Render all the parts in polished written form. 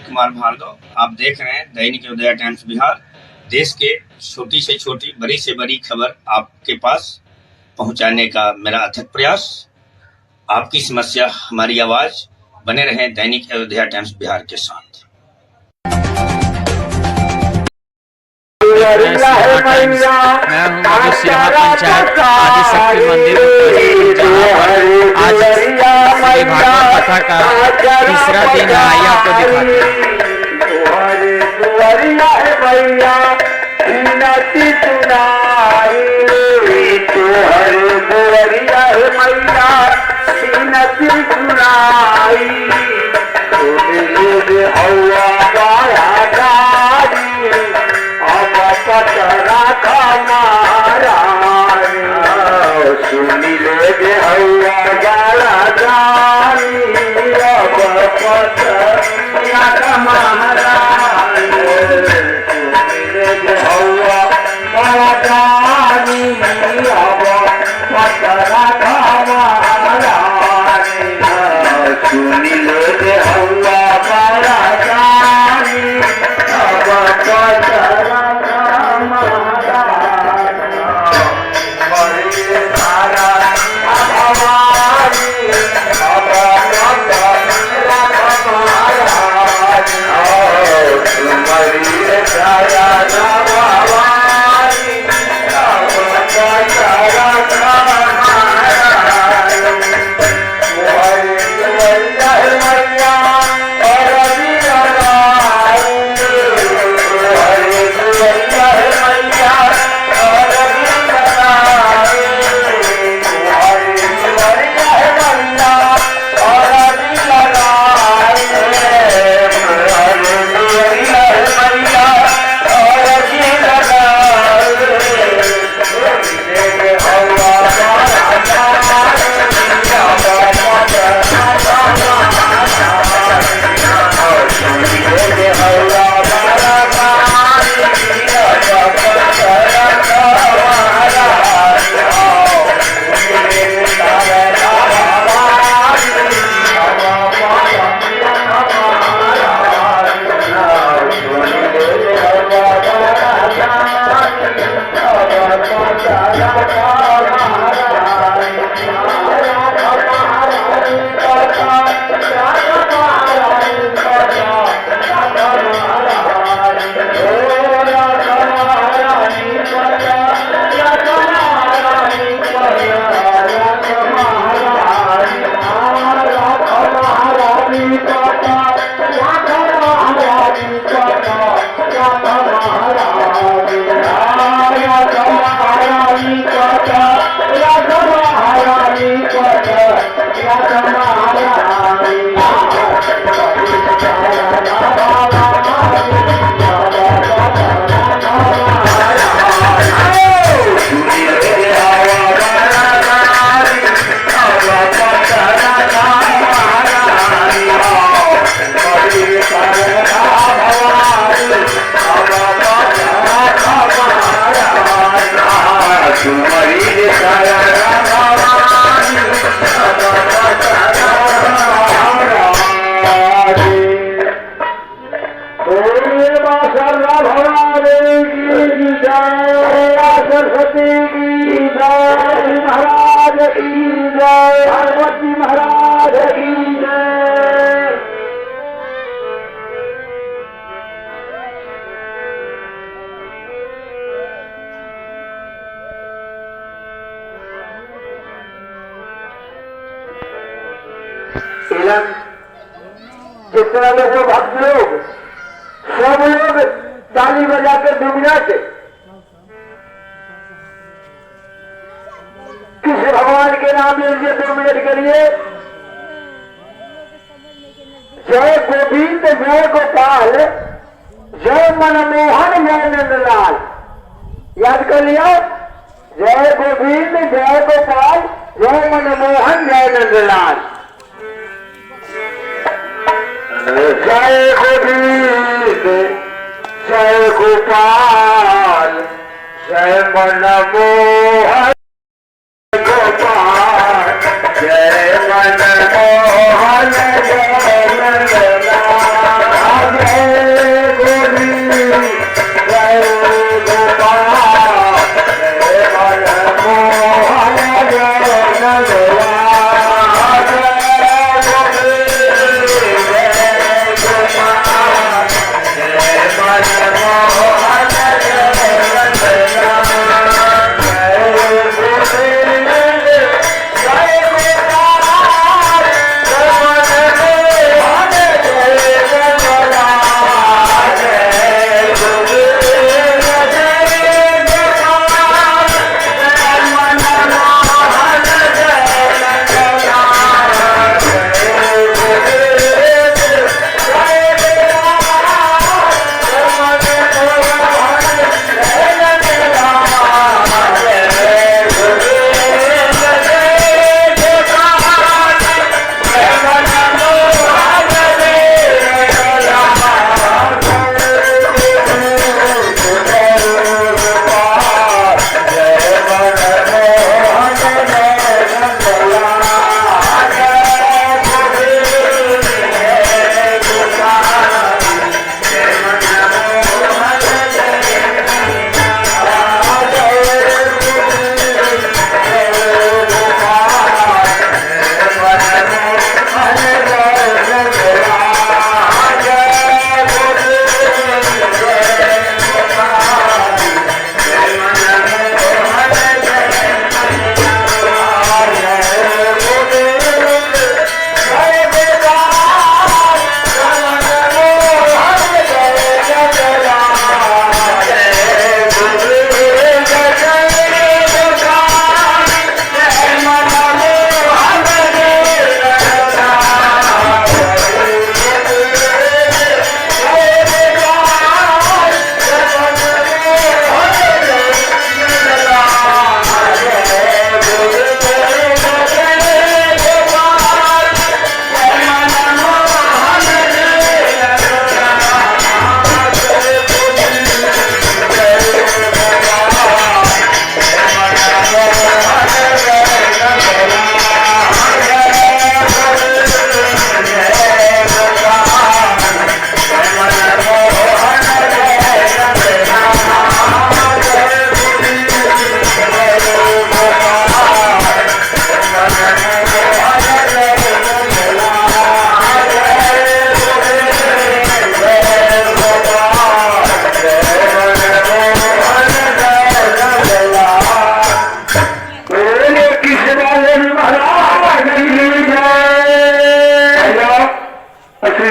कुमार भार्गव, आप देख रहे हैं दैनिक उदय टाइम्स बिहार। देश के छोटी से छोटी, बड़ी से बड़ी खबर आपके पास पहुंचाने का मेरा अथक प्रयास। आपकी समस्या हमारी आवाज। बने रहें दैनिक अयोध्या टाइम्स बिहार के साथ। मैं हूँ मधु सिन्हा, पंचायत आदिशक्ति मंदिर, आज श्री भागवत कथा का तीसरा दिन है। आइए आपको दिखाते हैं। जितना लोग भक्त लोग सब लोग ताली बजाकर डूबना थे। किस भगवान के नाम लीजिए 2 मिनट के लिए। जय गोविंद जय गोपाल जय मनमोहन जय नंदलाल। याद कर लिया। जय गोविंद जय गोपाल जय मनमोहन जय नंदलाल। जय गोविंद जय गोपाल जय मनमोहन गोपाल जय मनमोहन जय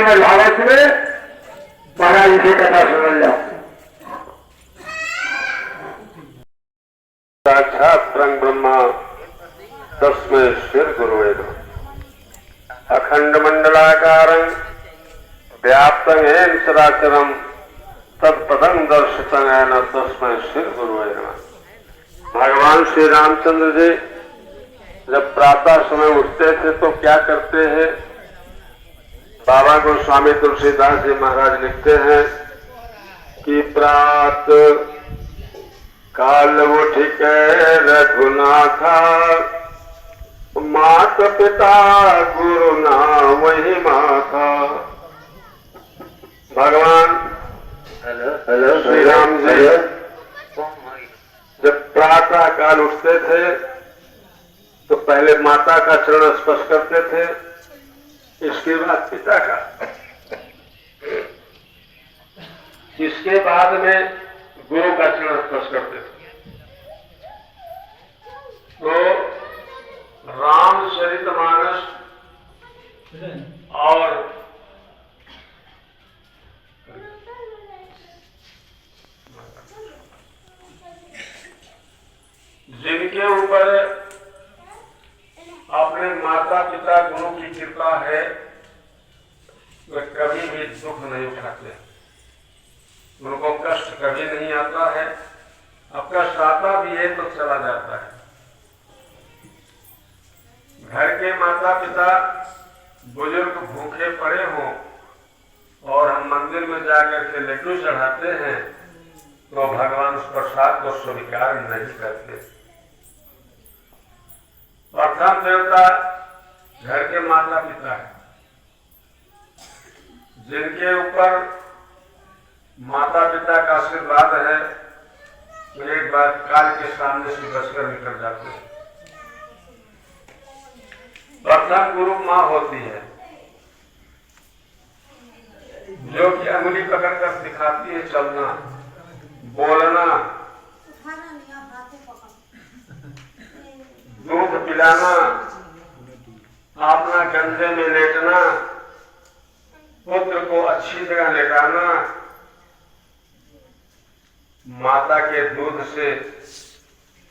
श्रीमद् भागवत में महाराज जी से कथा सुन जाओ। साक्षात् परं ब्रह्मा तस्मै श्री गुरुवे नमः। अखंड मंडलाकारं व्याप्तं येन चराचरं तत्पदं दर्शितं येन तस्मै श्री गुरुवे नमः। भगवान श्री रामचंद्र जी जब प्रातः समय उठते थे तो क्या करते हैं? बाबा गोस्वामी तुलसीदास जी महाराज लिखते हैं कि प्रात काल उठ के रघुनाथा मात पिता गुरु नाम वही माता। भगवान हेलो श्री राम जी जब प्रातः काल उठते थे तो पहले माता का चरण स्पर्श करते थे, इसके बाद पिता का, इसके बाद में गुरु का चरण स्पर्श करते थे। तो रामचरितमानस और जिनके ऊपर अपने माता पिता गुरु की कृपा है वे कभी भी दुख नहीं उठाते, उनको कष्ट कभी नहीं आता है। अब कष्ट आता भी है तो चला जाता है। घर के माता पिता बुजुर्ग भूखे पड़े हों और हम मंदिर में जाकर के लड्डू चढ़ाते हैं तो भगवान उस प्रसाद को स्वीकार नहीं करते। प्रथम देवता घर के माता पिता है, जिनके ऊपर माता पिता का आशीर्वाद है तो एक बार काल के सामने से बचकर निकल जाते हैं। प्रथम गुरु माँ होती है जो कि अंगुली पकड़कर सिखाती है चलना, बोलना, दूध पिलाना, अपना गंजे में लेटना, पुत्र को अच्छी जगह लेटाना। माता के दूध से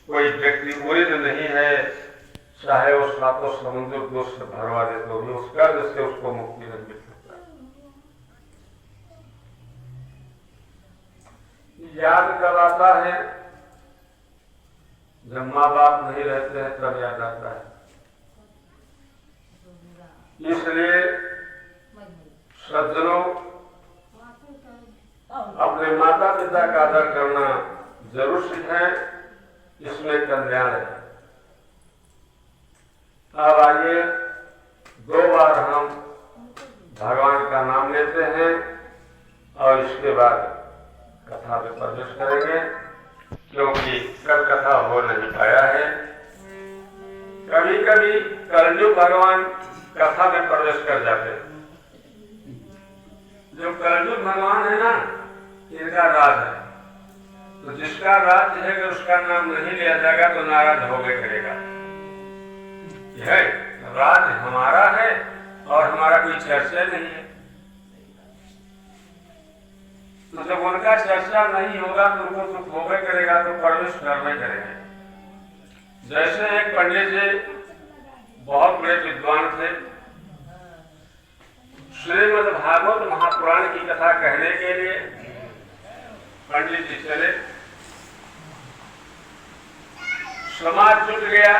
कोई व्यक्ति उरिद नहीं है, चाहे वो सातों समुद्र दोष से भरवा दे तो भी उस कर्ज से उसको मुक्ति नहीं मिल सकता। याद कब आता है? जब माँ बाप नहीं रहते हैं तब याद आता है। इसलिए सज्जनों अपने माता पिता का आदर करना जरूर सीखें, इसमें कल्याण है। अब आइए दो बार हम भगवान का नाम लेते हैं और इसके बाद कथा में प्रवेश करेंगे, क्योंकि कल कथा हो नहीं पाया है। कभी कभी कलयुग भगवान कथा में प्रवेश कर जाते हैं। जो कलयुग भगवान है ना, इनका राज है, तो जिसका राज है अगर उसका नाम नहीं लिया जाएगा तो नाराज हो गए करेगा। यह राज हमारा है और हमारा कोई चर्चा नहीं है। तो जब उनका चर्चा नहीं होगा तो उनको सुख होगा करेगा तो प्रवेश करना करेंगे। जैसे एक पंडित जी बहुत बड़े विद्वान थे, श्रीमद् भागवत महापुराण की कथा कहने के लिए पंडित जी चले। समाज जुट गया,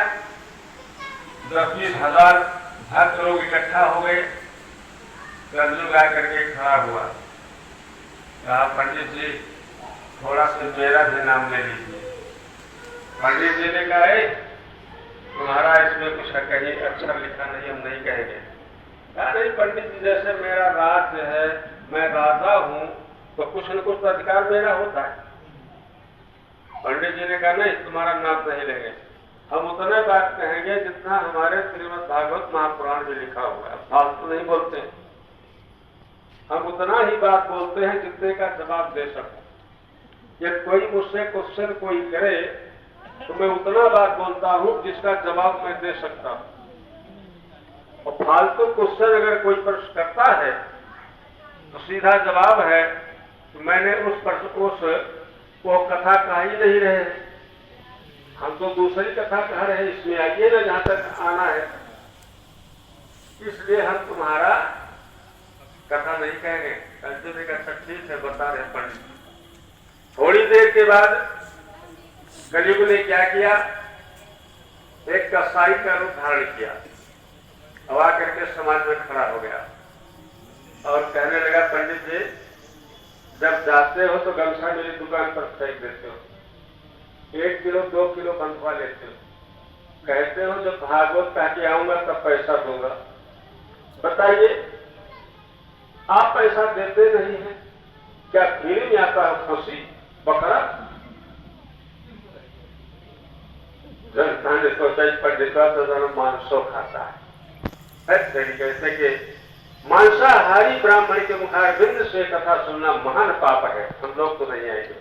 10-20 हजार भक्त लोग इकट्ठा हो गए। कलयुग आकर के खड़ा हुआ, कहा पंडित जी थोड़ा सा मेरा भी नाम ले लीजिए। पंडित जी ने कहा तुम्हारा इसमें कुछ कहीं अक्षर लिखा नहीं, हम नहीं कहेंगे। कहा नहीं पंडित जी, जैसे मेरा राज्य है, मैं राजा हूं तो कुछ न कुछ अधिकार मेरा होता है। पंडित जी ने कहा नहीं, तुम्हारा नाम नहीं लेंगे, हम उतने बात कहेंगे जितना हमारे श्रीमद् भागवत महापुराण में लिखा हुआ है, फालतू नहीं बोलते। हम उतना ही बात बोलते हैं जितने का जवाब दे सकते। यदि कोई मुझसे क्वेश्चन कोई करे तो मैं उतना बात बोलता हूं जिसका जवाब मैं दे सकता हूं। और फालतू क्वेश्चन अगर कोई प्रश्न करता है तो सीधा जवाब है कि मैंने वो कथा कहा ही नहीं रहे, हम तो दूसरी कथा कह रहे हैं, इसमें आइए ना जहां तक आना है, इसलिए हम तुम्हारा कथा नहीं कहेंगे। अर्जुन ने कहा ठीक है, बता रहे पंडित। थोड़ी देर के बाद कलयुग ने क्या किया, एक कसाई का रूप धारण किया, अब आकर के समाज में खड़ा हो गया और कहने लगा पंडित जी, जब जाते हो तो गमछा मेरी दुकान पर फेंक देते हो, 1 किलो 2 किलो बंधवा लेते हो, कहते हो जब भागवत कह के आऊंगा तब पैसा दूंगा। बताइए, आप पैसा देते नहीं हैं, क्या फ्री में आता है खसी बकरा? जनता ने सोचा पंडित तो मांसो खाता है, कैसे कि मांसाहारी ब्राह्मण के मुखारबिंद से कथा सुनना महान पाप है, हम लोग तो नहीं आएंगे।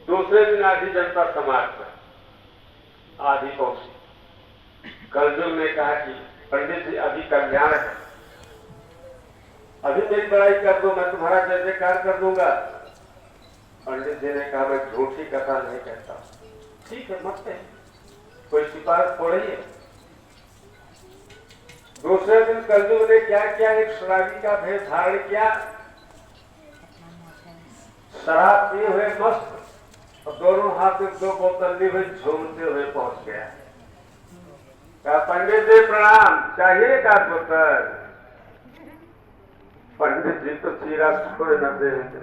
दूसरे दिन आधी जनता समाज पर आधी पहुंची। कलजुग ने कहा कि पंडित जी अभी कल्याण है, अभी मेरी बड़ाई कर दो, मैं तुम्हारा जय जयकार कर दूंगा। पंडित जी ने कहा मैं झूठी कथा नहीं कहता। ठीक है, मत कहिए, कोई सिफारिश हो रही है। दूसरे दिन कलजुग ने क्या किया, एक शराबी का भेष धारण किया, शराब पिए हुए मस्त और दोनों हाथ में 2 बोतल ली हुई झूमते हुए पहुंच गया। क्या पंडित जी प्रणाम, चाहिए का बोतल? पंडित जी तो चीरा छोड़ न देंगे।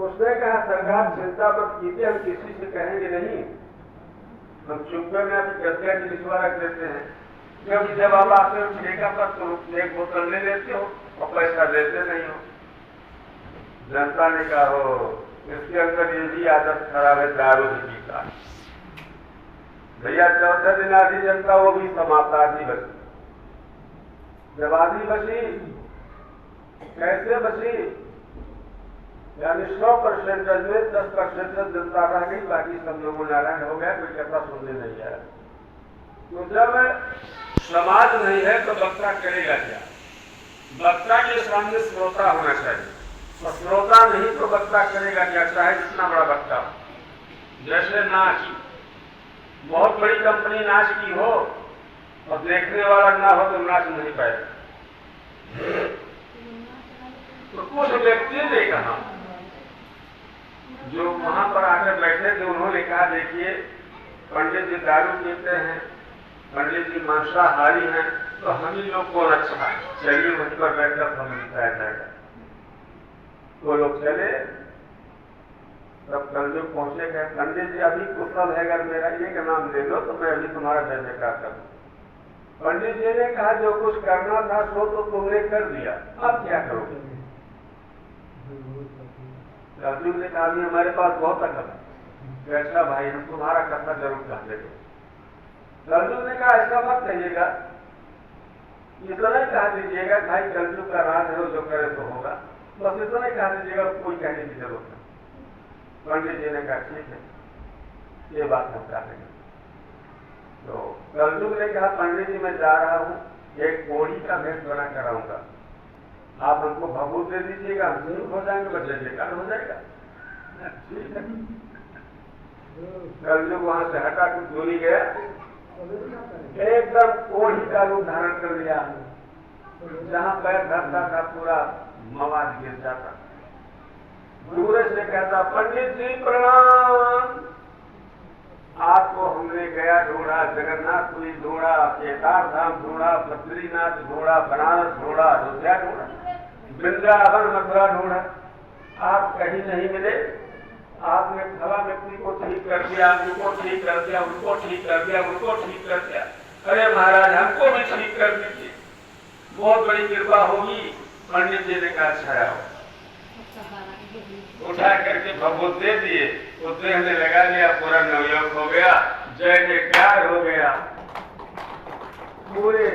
उसने कहा सरकार चिंता मत कीजिए, हम किसी से कहेंगे नहीं, हम चुप्पे में अभी गद्या की लिखवा रख देते हैं, क्योंकि जब आप आते हो ठेका पर तो 1 बोतल ले लेते हो और पैसा लेते नहीं हो। जनता ने कहा हो इसके अंदर ये भी आदत खराब है, दारू भी पीता। भैया चौथे दिन आधी जनता वो भी समाप्त, आधी बची। जब आधी बची, कैसे बची, यानी 100% में 10% जनता रह गई, बाकी सब लोगों नारायण हो गया, कोई कथा सुनने नहीं आया। तो जब समाज नहीं है तो वक्ता करेगा क्या? वक्ता के सामने श्रोता होना चाहिए, और श्रोता नहीं तो वक्ता करेगा क्या, चाहे जितना बड़ा वक्ता हो। जैसे नाच, बहुत बड़ी कंपनी नाच की हो और देखने वाला ना हो तो नाच नहीं पाएगा। तो कुछ व्यक्ति ने कहा, जो वहां पर आकर बैठे थे, उन्होंने कहा देखिए पंडित जी दारू पीते हैं, पंडित जी मांसाहारी हैं, तो हम ही लोग कौन अच्छा है, चलिए वहीं पर बैठकर हम बताया जाएगा। वो लोग चले, तब कलजुग पहुंचे, गए पंडित जी अभी कुशल है, अगर मेरा एक नाम ले लो तो मैं अभी तुम्हारा जय जयकार करूं। पंडित जी ने कहा जो कुछ करना था सो तो तुमने कर दिया, अब क्या करोगे? कलजुग ने कहा अभी हमारे पास बहुत अकल है। अच्छा भाई, हम तुम्हारा कथा जरूर कह देंगे। कलजुग ने कहा ऐसा मत कहिएगा, इतना ही कहा दीजिएगा भाई कलजुग का राज है, जो करे तो होगा, बस इतना ही कहा दीजिएगा, कोई कहने की जरूरत नहीं। पंडित जी ने कहा ठीक है, ये बात हम कह देंगे। तो कलजुग ने कहा पंडित जी मैं जा रहा हूँ, एक कोढ़ी का भेष बना कराऊंगा, आप हमको भभूत दे दीजिएगा, हम ठीक हो जाएंगे, बस जय जयकार हो जाएगा। ठीक है। कलजुग वहां से हटा कुछ दूरी गया, एकदम कोढ़ी का रूप धारण कर लिया, जहां पैर धरता था पूरा मवाद गिर जाता। दूर से कहता पंडित जी प्रणाम, आपको हमने गया ढूंढा, जगन्नाथपुरी ढूंढा, केदार धाम ढूंढा, बद्रीनाथ ढूंढा, बनारस ढूंढा, अयोध्या ढूंढा, वृंदावन मथुरा ढूंढा, आप कहीं नहीं मिले। आपने फला व्यक्ति को ठीक कर दिया, उनको ठीक कर दिया, उनको ठीक कर दिया, उनको ठीक कर दिया। अरे महाराज हमको भी ठीक कर दीजिए, बहुत बड़ी कृपा होगी। पंडित जी ने कहा छाया हो, उठा करके भभूत दे दिए, तो देह ने लगा लिया, पूरा नवयोग हो गया, जय जयकार हो गया। पूरे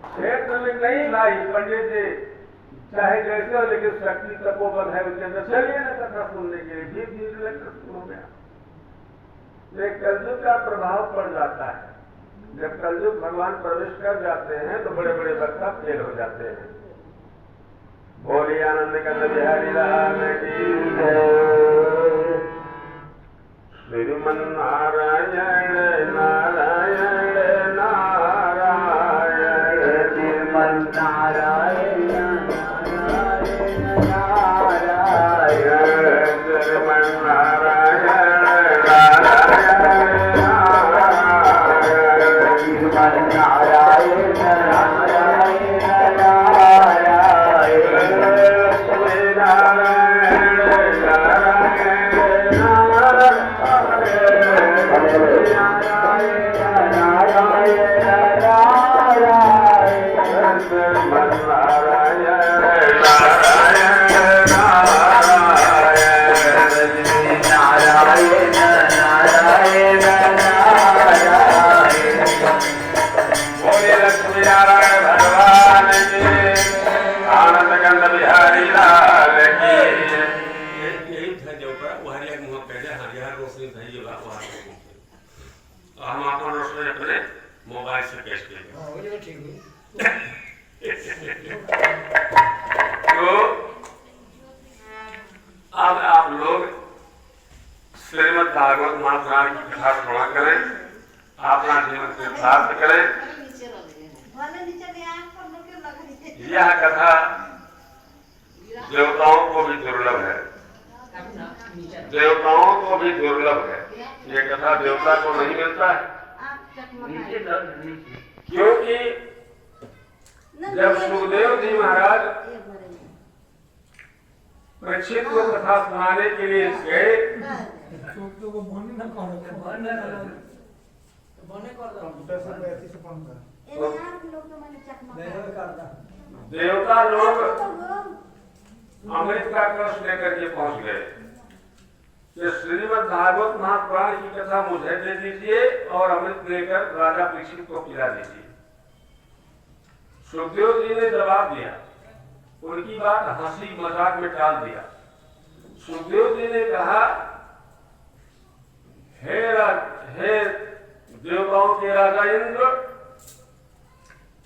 क्षेत्र में नहीं भाई, पंडित जी चाहे जैसे हो, लेकिन शक्ति तपोबल है उसके अंदर, चलिए ना कथा सुनने के लिए, धीरे धीरे शुरू हो गया। कलयुग का प्रभाव पड़ जाता है। जब कलयुग भगवान प्रवेश कर जाते हैं तो बड़े बड़े वक्ता फेल हो जाते हैं। बोलिए आनंद कंद बिहारी लाल की जय। श्रीमन नारायण नारायण नारायण श्रीमन नारायण नारायण नारायण श्रीमन नारायण नारायण नारायण श्रीमन नारायण नारायण नारायण श्री नारायण बोले लक्ष्मी नारायण भगवान की आनंद कंद बिहारी लाल की। यही था जो वो हरिहर मुँह पहले हरिहर रोशनी था ये बात वहाँ हम अपन रोशनी अपने मोबाइल से कैश लेंगे। तो अब आप लोग श्रीमद् भागवत महापुराण की कथा श्रवण करें, अपना जीवन को प्राप्त करें। यह कथा देवताओं को भी दुर्लभ है, देवताओं को भी दुर्लभ है। ये कथा देवता को नहीं मिलता है, क्योंकि जब सुखदेव जी महाराज परीक्षित को कथा सुनाने के लिए गए देवता लोग अमृत का कलश लेकर के पहुंच गए कि श्रीमद् भागवत महापुराण की कथा मुझे दे दीजिए और अमृत लेकर राजा परीक्षित को पिला दीजिए। सुखदेव जी ने जवाब दिया, उनकी बात हंसी मजाक में टाल दिया। सुखदेव जी ने कहा, हे देवताओं के राजा इंद्र,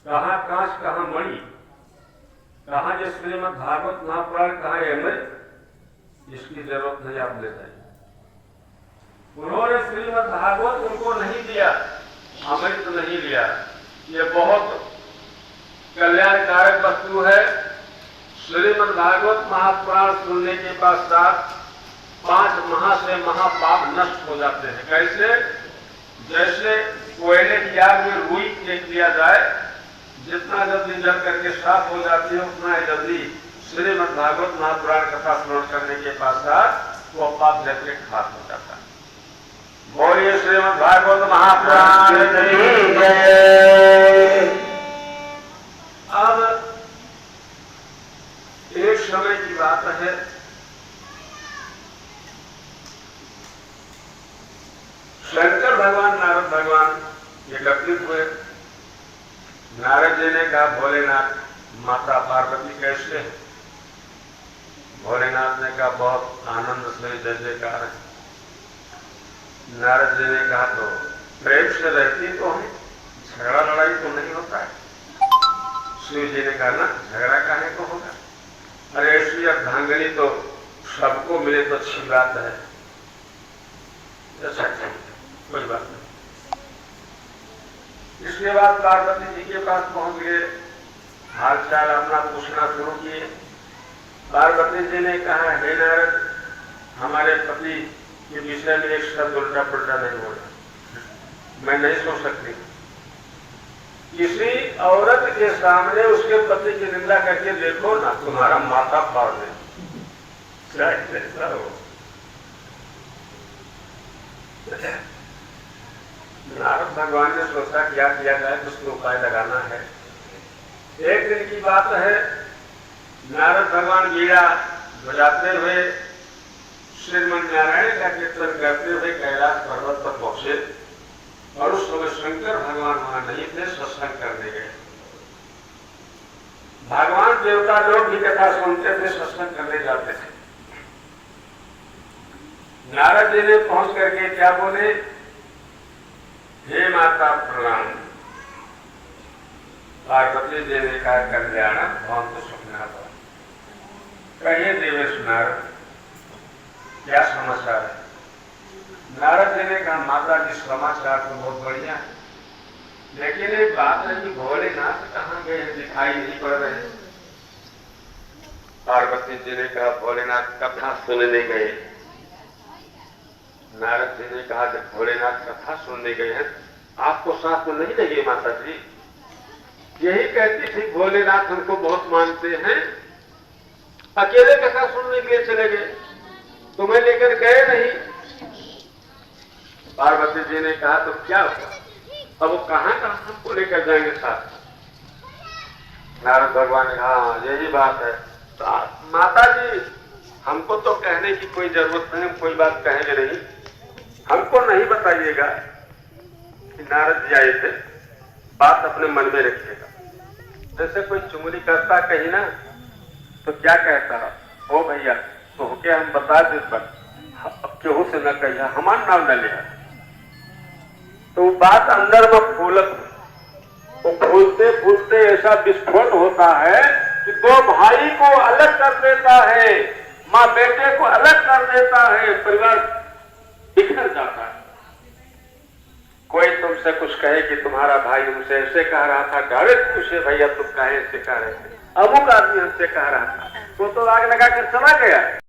कहाँ कांच कहाँ मणि, कहाँ ये श्रीमद् भागवत महापुराण, कहाँ अमृत, इसकी जरूरत नहीं, आप ले जाइए। उन्होंने श्रीमद् भागवत उनको नहीं दिया, अमृत नहीं लिया। ये बहुत कल्याणकारक वस्तु है। श्रीमद् भागवत महापुराण सुनने के पश्चात 5 महा से महापाप नष्ट हो जाते हैं। कैसे? जैसे कोयले की आग में रुई फेंक दिया जाए, जितना जल्दी जल करके साफ हो जाती है, उतना ही जल्दी श्रीमद् भागवत महापुराण कथा श्रवण करने के पश्चात वो पाप जैसे खास हो जाता है। बोलिए श्रीमद् भागवत महापुराण की जय। अब एक समय की बात है, शंकर भगवान नारद भगवान एकत्रित हुए। नारद जी ने कहा, भोलेनाथ माता पार्वती कैसे है? भोलेनाथ ने कहा, बहुत आनंद से जय जयकार है। नारद जी ने कहा, तो प्रेम से रहती तो है, झगड़ा लड़ाई तो नहीं होता है। शिव जी ने कहा, ना झगड़ा काहे को होगा, अरे ऐसी अर्धांगिनी तो सबको मिले तो अच्छी बात है। अच्छा कोई बात नहीं। इसके बाद पार्वती जी के पास पहुंच गए, हाल चाल अपना पूछना शुरू किए। पार्वती जी ने कहा, हे नारद, हमारे पति के विषय में एक शब्द उल्टा पुल्टा नहीं बोला, मैं नहीं सोच सकती। किसी औरत के सामने उसके पति की निंदा करके देखो ना, तुम्हारा माथा फाड़ दे, चाहे ऐसा हो। नारद भगवान ने सोचा क्या किया जाए, कुछ तो उपाय लगाना है। एक दिन की बात है, नारद भगवान वीणा बजाते हुए श्रीमन नारायण का कीर्तन करते हुए कैलाश पर्वत पर पहुंचे और उस समय शंकर भगवान वहां नहीं थे, सत्संग करने गए। भगवान देवता लोग भी कथा सुनते थे, सत्संग करने जाते थे। नारद जी ने पहुंच करके क्या बोले, हे माता प्रणाम। पार्वती जी ने कहा, कल्याण भवन्तु सुखिनः। कहिए देवेश नारद, क्या समाचार है? नारद जी ने कहा, माता जी समाचार तो बहुत बढ़िया है, लेकिन एक बात है कि भोलेनाथ कहाँ गए, दिखाई नहीं पड़ रहे। पार्वती जी ने कहा, भोलेनाथ कथा सुनने गए। नारद जी ने कहा, जब भोलेनाथ कथा सुनने गए हैं, आपको साथ में नहीं लगे माता जी? यही कहती थी, भोलेनाथ हमको बहुत मानते हैं, अकेले कथा सुनने के लिए चले गए, तुम्हें लेकर गए नहीं। पार्वती जी ने कहा, तो क्या हुआ? अब वो कहाँ हमको लेकर जाएंगे साथ? नारद भगवान ने कहा, यही बात है। तो माता जी, हमको तो कहने की कोई जरूरत नहीं, हम कोई बात कहेंगे नहीं, हमको नहीं बताइएगा कि नारद जी आए थे, बात अपने मन में रखिएगा। जैसे कोई चुगली करता कहीं ना, तो क्या कहता, ओ भैया तो क्या हम बता दे, पर अब केहू से न कहिया, हमारा नाम न लिया। तो बात अंदर में फूलत, वो फूलते फूलते ऐसा विस्फोट होता है कि दो भाई को अलग कर देता है, माँ बेटे को अलग कर देता है, परिवार बिखर जाता है। कोई तुमसे कुछ कहे कि तुम्हारा भाई हमसे ऐसे कह रहा था, डायरेक्ट पूछे, भैया तुम कहे ऐसे कह रहे थे, अमुक आदमी हमसे कह रहा था, वो तो आग लगा कर चला गया।